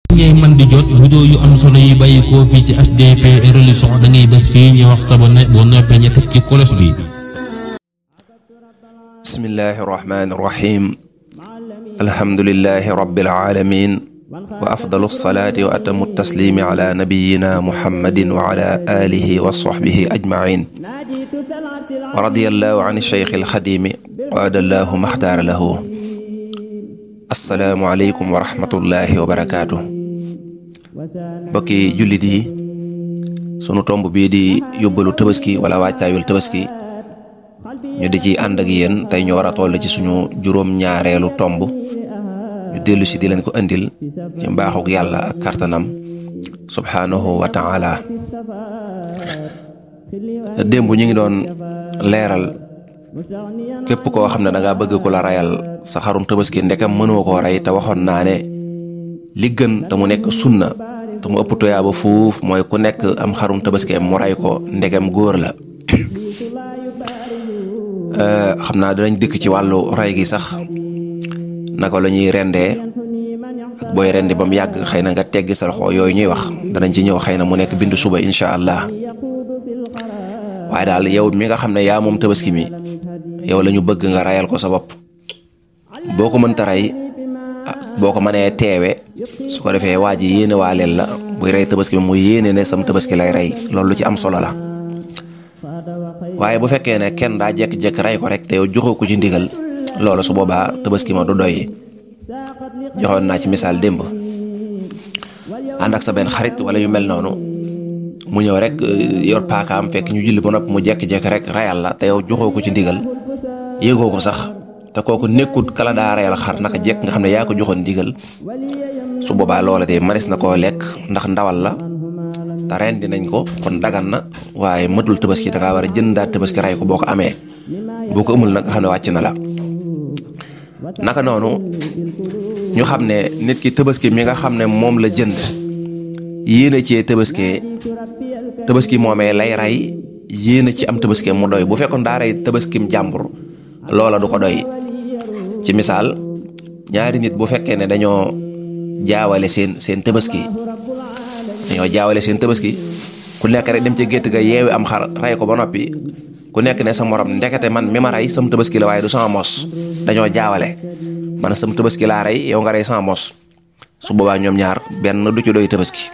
ngay man di jot vidéo yu am solo yi bàyyi ko fii ci HDP Religion da ngay bés fii ñu wax sabone boo noppee ñu teg ci kolos bi. bismillahi rahmani rahim alhamdulillahi rabbil alamin wa afdalu salaati wa atamu taslimi ala nabiyina muhammadin wa ala alihi wa sahbihi ajmain wa radiyallahu an shaykh alxadimi qaadallahu maxtaara lahu. assalaamu aleykum wa rahmatullahi wa barakaatu. mbokki jullit yi, sunu tomb bii di yóbbalu tabaski wala waajtaayul tabaski ñu di ci ànd ak yéen tey ñu war a toll ci suñu juróom-ñaareelu tomb ñu dellu si di leen ko andil ci mbaaxug yàlla ak kartanam subhanahu wa ta'ala. démb ñu ngi doon leeral képp koo xam ne da nga bëgg ku la rayal sa xarum tabaski ndekam mënoo koo rey, te waxoon naa ne li gën te mu nekk sunna te mu ëpp tuyaaba fuuf mooy ku nekk am xarum tabaski mu ray ko ndegam góor la. xam naa danañ dëkk ci wàllu ray gi sax naka la ñuy rendee ak booy rendi ba mu yàgg xëy na nga teggi sa loxo yooyu ñuy wax danañ ci ñëw xëy na mu nekk bindu suba incha allah. waaye daal yow mi nga xam ne yaa moom tabaski mi yow la ñu bëgg nga rayal ko sa bopp. boo ko mënta rey boo ko mënee teewe su ko defee waa ji yéene waaleel la buy rey tabaski mi mu yéene ne sam tabaski lay rey, loolu lu ci am solo la. waaye bu fekkee ne kenn daa jekk-jekk rey ko rek te yow joxoo ko ci ndigal, loolu su boobaa tabaski ma du doy. joxoon naa ci misaal démb, ànd ak sa benn xarit wala yu mel noonu mu ñëw rek yor paakaam fekk ñu julli ba noppi mu jekk-jekk rek rayal la te yow joxoo ko ci ndigal, yéegoo ko sax, te kooku nekkut kala daa rayal xar naka jekk nga xam ne yaa ko joxoon ndigal. su boobaa loola te manis na koo lekk ndax ndawal la te rendi nañ ko kon dagan na, waaye mëtul tabaski da ngaa war a jëndaat tabaski ray ko boo ko amee. boo ko amul nag nga xam ne wàcc na la. naka noonu ñu xam ne nit ki tabaski mi nga xam ne moom la jënd yéene ci tabaski moomee lay ray yéene ci am tabaski mu doy. bu fekkoon daa rey tabaskim jàmbur loola du ko doy. ci misaal, ñaari nit bu fekkee ne dañoo jaawale seen tabaski ku nekk rek dem ci gétt ga yeewi am xar ray ko ba noppi, ku nekk ne sa morom ndekete man mi ma rey sam tabaski la waaye du sama mos, dañoo jaawale, man sam tabaski laa rey yow nga rey sama mos. su boobaa ñoom ñaar benn du ci doy tabaski,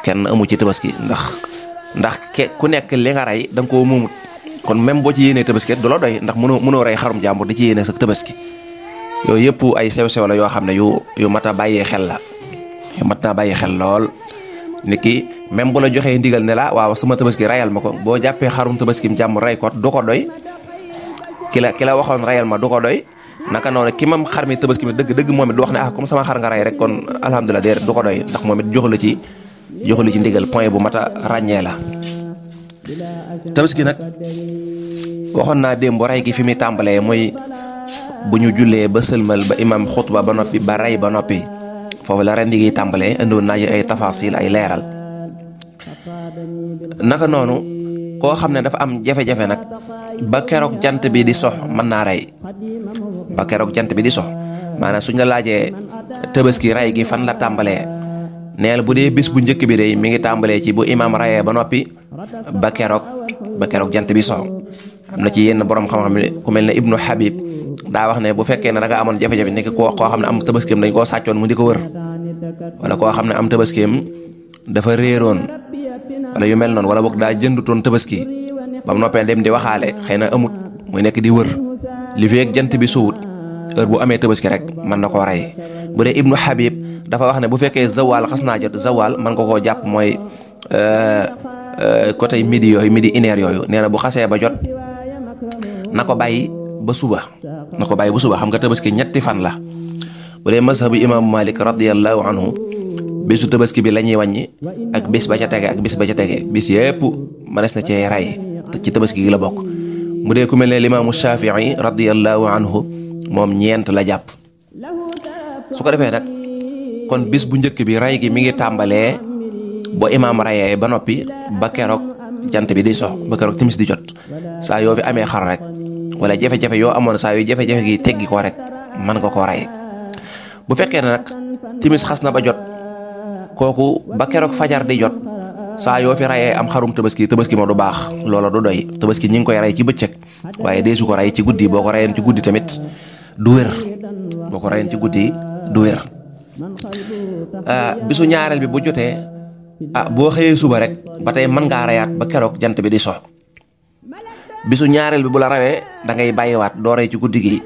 kenn amu ci tabaski ndax ku nekk li nga rey da nga koo muumut. kon même boo ci yéenee tabaski du la doy ndax mënoo rey xarum jàmbur di ci yéenee sa tabaski. yooyu yëpp ay sew-sew la yoo xam ne yu mat a bàyyee xel la, yu mat naa bàyyi xel lool. nit ki même bu la joxee ndigal ne la waaw sama tabaski rayal ma ko, boo jàppee xarum tabaskim jàmbur rey ko du ko doy. ki la waxoon rayal ma du ko doy. naka noonu ki mam xar mi tabaski mi dëgg moom it du wax ne comme sama xar nga rey rek kon alhamdulilah déedéet du ko doy, ndax moom it joxu la ci ndigal. point bu mat a ràññee la. tabaski nag waxoon naa démb rey gi fi muy tàmbalee mooy bu ñu jullee ba sëlmal ba imam xutba ba noppi ba rey ba noppi, foofu la rendi gi tàmbalee. andoon naa ay tafasil ay leeral. naka noonu koo xam ne dafa am jafe-jafe nag ba keroog jant bi di sox mën naa rey. ba keroog jant bi di sox maanaam suñ la laajee tabaski rey gi fan la tàmbalee, neel bu dee bis bu njëkk bi day mi ngi tàmbalee ci bu imam rayee ba noppi ba keroog jant bi sox. am na ci yenn borom xam-xam ne ku mel ne Ibnu Habib daa wax ne bu fekkee ne da nga amoon jafe-jafe nekk koo xam ne am tabaskeem dañ koo sàccoon mu di ko wër, wala koo xam ne am tabaskeem dafa réeroon wala yu mel noonu, wala boog daa jëndutoon tabaski ba mu noppee dem di waxaale xëy na amut muy nekk di wër li feek jant bi suwut, heure bu amee tabaski rek mën na koo rey. bu dee Ibnu Habib dafa wax ne bu fekkee zawal xas naa jot, zawal mën nga koo jàpp mooy côté midi yooyu, midi une heure yooyu, nee na bu xasee ba jot na ko bàyyi ba suba. xam nga tabaski ñetti fan la. bu dee mazhabu imaamu Malik radiyallahu anhu bisu tabaski bi la ñuy wàññi ak bis ba ca tege bis yépp mënees na cee rey te ci tabaski gi la bokk. mu dee ku mel ne limaamu Shafii radiyallahu anhu moom ñeent la jàpp. su ko defee nag kon bis bu njëkk bi rey gi mi ngi tàmbalee boo imaam rayee ba noppi ba keroog jant bi di sox, ba keroog timis di jot. saa yoo fi amee xar rek wala jafe-jafe yoo amoon saa yu jafe-jafe gi teggi ko rek mën nga koo rey. bu fekkee ne nag timis xas na ba jot kooku ba keroog fajar di jot saa yoo fi rayee am xarum tabaski ma du baax loola du doy. tabaski ñi ngi koy rey ci bëccëg waaye deesu ko rey ci guddi. boo ko reyeen ci guddi tamit du wér. bisu ñaareel bi bu jotee boo xëyee suba rek ba tey mën ngaa reyaat ba keroog jant bi di so. bisu ñaareel bi bu la rawee da ngay bàyyiwaat doo rey ci guddi gi.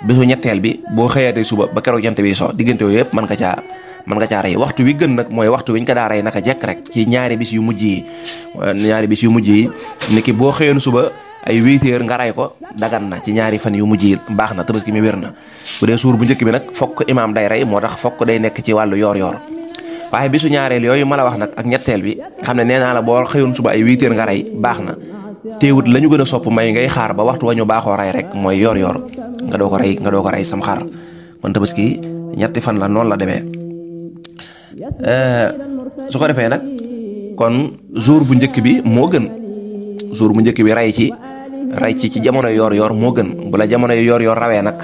bisu ñetteel bi boo xëyaatee suba ba keroog jant bi so diggante yooyu yëpp mën nga caa rey. waxtu wi gën nag mooy waxtu wi ñu ko daa rey naka jekk rek ci ñaari bis yu mujj yi niki boo xëyoon suba ay 8 heures nga rey ko dagan na ci ñaari fan yu mujj yi baax na tabaski mi wér na. bu dee suur bu njëkk bi nag fokk imaam day rey moo tax fokk day nekk ci wàllu yoor-yoor waaye bisu ñaareel yooyu ma la wax nag ak ñetteel bi xam ne nee naa la boo xëyoon suba ay 8 heures nga rey baax na. teewut la ñu gën a sopp may ngay xaar ba waxtu wa ñu baaxoo rey rek mooy yoor-yoor nga doo ko rey sam xar. kon tabaski ñetti fan la noonu la demee. su ko defee nag kon jour bu njëkk bi moo gën. jour bu njëkk bi rey ci jamono yoor-yoor moo gën. bu la jamono yoor-yoor rawee nag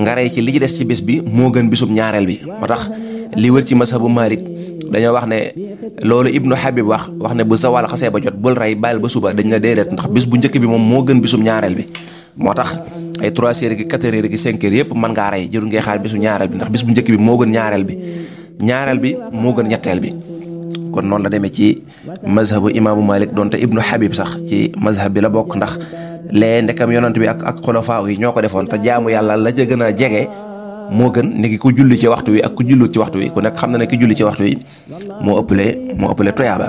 nga rey ci li ci des ci bés bi moo gën bisub ñaareel bi. moo tax li wër ci mazhabu Malik dañoo wax ne loolu Ibnu Habib wax ne bu zawal xasee ba jot bul rey bàyyil ba suba dañ na déedéet ndax bis bu njëkk bi moom moo gën bisub ñaareel bi. moo tax ay 3 heures ki 4 heures ki 5 heures yëpp mën ngaa rey jërul ngay xaar bisu ñaareel bi ndax bis bu njëkk bi moo gën ñaareel bi moo gën ñetteel bi. kon noonu la demee ci mazhabu imaamu Malik donte Ibnu Habib sax ci mazhab bi la bokk ndax lee ndekam yonent bi ak xulafaa yi ñoo ko defoon te jaamu yàlla la ca gën a jege moo gën niki ku julli ci waxtu wi ak ku jullut ci waxtu wi ku nekk xam na ne ki julli ci waxtu wi moo ëppale toyaaba.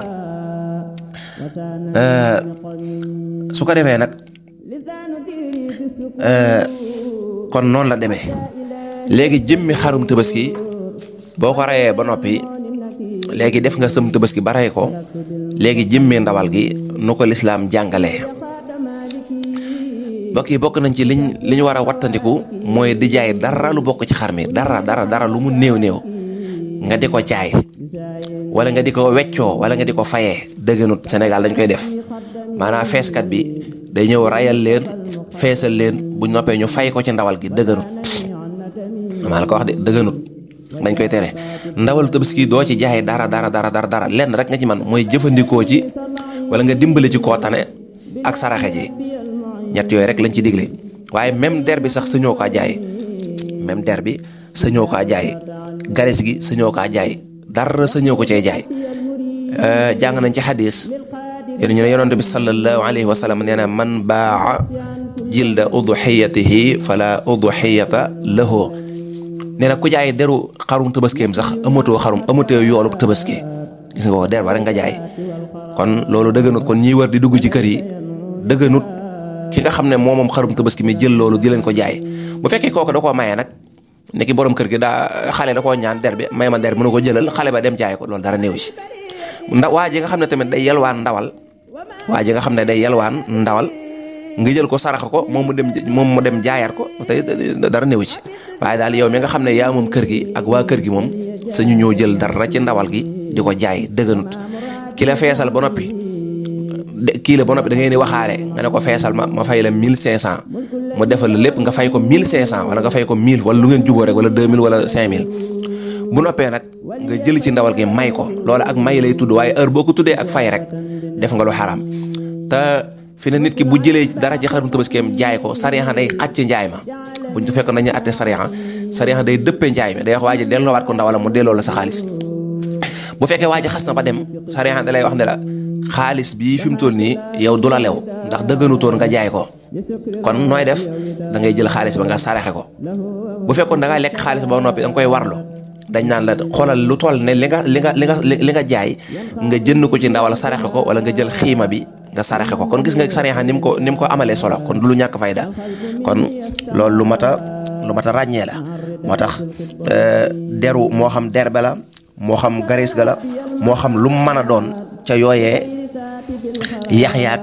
su ko defee nag kon noonu la demee léegi jëmmi xarum tabaski boo ko reyee ba noppi léegi def nga sëm tabaski ba rey ko léegi jëmmee ndawal gi nu ko lislaam jàngalee. bokk nañ ci li ñu war a wattandiku mooy di jaay dara lu bokk ci xar mi dara lu mu néew nga di ko jaay wala nga di ko weccoo wala nga di ko fayee dëgganut. Sénégal dañ koy def maanaam feeskat bi day ñëw rayal leen feesal leen bu noppee ñu fay ko ci ndawal gi dëgganut. maa la ko wax de dëgganut dañ koy tere. ndawal tabaski doo ci jaay dara lenn rek nga ci man mooy jëfandikoo ci wala nga dimbale ci koo tane ak saraxe ji. ñett yooyu rek lañ ci digle waaye même der bi sax sañoo kaa jaay. garis gi sañoo kaa jaay dara sañoo ko cay jaay. jàng nañ ci xadis yéen ñu ne yonent bi sallallahu alayhi wa sallam nee na man baa jilda udhiyatihi fala udhiyata lahu. nee na ku jaay deru xarum tabaskeem sax amatoo yoolub tabaski. gis nga ko der ba rek nga jaay. kon loolu dëgganut. kon ñiy war di dugg ci kër yi dëgganut ki nga xam ne moom xarum tabaski mi jël loolu di leen ko jaay. bu fekkee kooku da koo maye nag nekki borom kër gi xale da koo ñaan der bi may ma der mënu ko jëlal xale ba dem jaay ko loolu dara néew ci. waa ji nga xam ne tamit day yalwaan ndawal nga jël ko sarax ko moom mu dem jaayaat ko tey dara néew ci. waaye daal yow mi nga xam ne yaa moom kër gi ak waa kër gi moom sañu ñëw jël dara ci ndawal gi di ko jaay dëgganut. ki la feesal ba noppi da ngay ni waxaale nga ne ko feesal ma fay la 1500 mu defal la lépp nga fay ko 1500 wala nga fay ko 1000 wala lu ngeen juboo rek wala 2000 wala 5000 bu noppee nag nga jël ci ndawal gi may ko loola ak may lay tudd waaye heure boo ko tuddee ak fay rek def nga lu xaraam. te fi ne nit ki bu jëlee dara ci xarum tabaskeem jaay ko sariya day xàcc njaay ma buñ ko fekk nañu atte sariya day dëppee njaay mi day wax waa ji delloowaat ko ndawala mu delloo la sa xaalis. bu fekkee waa ji xas na ba dem sariya da lay wax ne la xaalis bii fi mu toll nii yow du la lew ndax dëgganutoon nga jaay ko. kon nooy def da ngay jël xaalis ba nga saraxe ko. bu fekkoon da ngaa lekk xaalis ba noppi da nga koy warlu dañ naan la xoolal lu toll ne li nga jaay nga jënd ko ci ndawal saraxe ko wala nga jël xiima bi nga saraxe ko. kon gis nga sariya ni mu ko amalee solo kon du lu ñàkk fayda. kon loolu lu mat a ràññee la. moo tax deru moo xam derbe la moo xam garis ga la moo xam lu mu mën a doon ca yooyee yax-yaak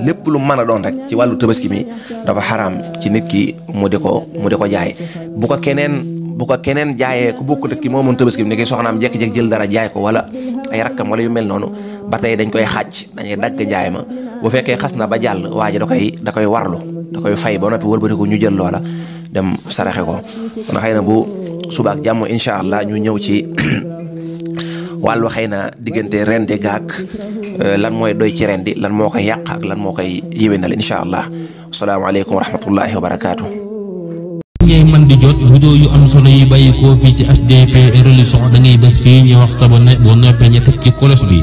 lépp lu mën a doon rek ci wàllu tabaski mi dafa xaraam ci nit ki mu di ko jaay. bu ko keneen jaayee ku bokkut ak ki moomoon tabaski mi ni ki soxnaam jekki-jekki jël dara jaay ko wala ay rakkam wala yu mel noonu ba tey dañ koy xàcc dañuy dagg jaay ma. bu fekkee xas na ba jàll waa ji da koy warlu da koy fay ba noppi wëlbati ko ñu jël loola dem saraxe ko. kon xëy na bu subaak jàmm incha allah ñu ñëw ci wàllu xëy na diggante rendi gaak lan mooy doy ci rendi lan moo koy yàq ak lan moo koy yéwénal incha allah. asalaamaaleykum wa rahmatullahi wa barakaatu. ngay man di jot vidéo yu am solo yi bàyyi koo fii ci HDP Religion da ngay bés fii ñu wax sabonné boo noppee ñu teg ci cloche bi.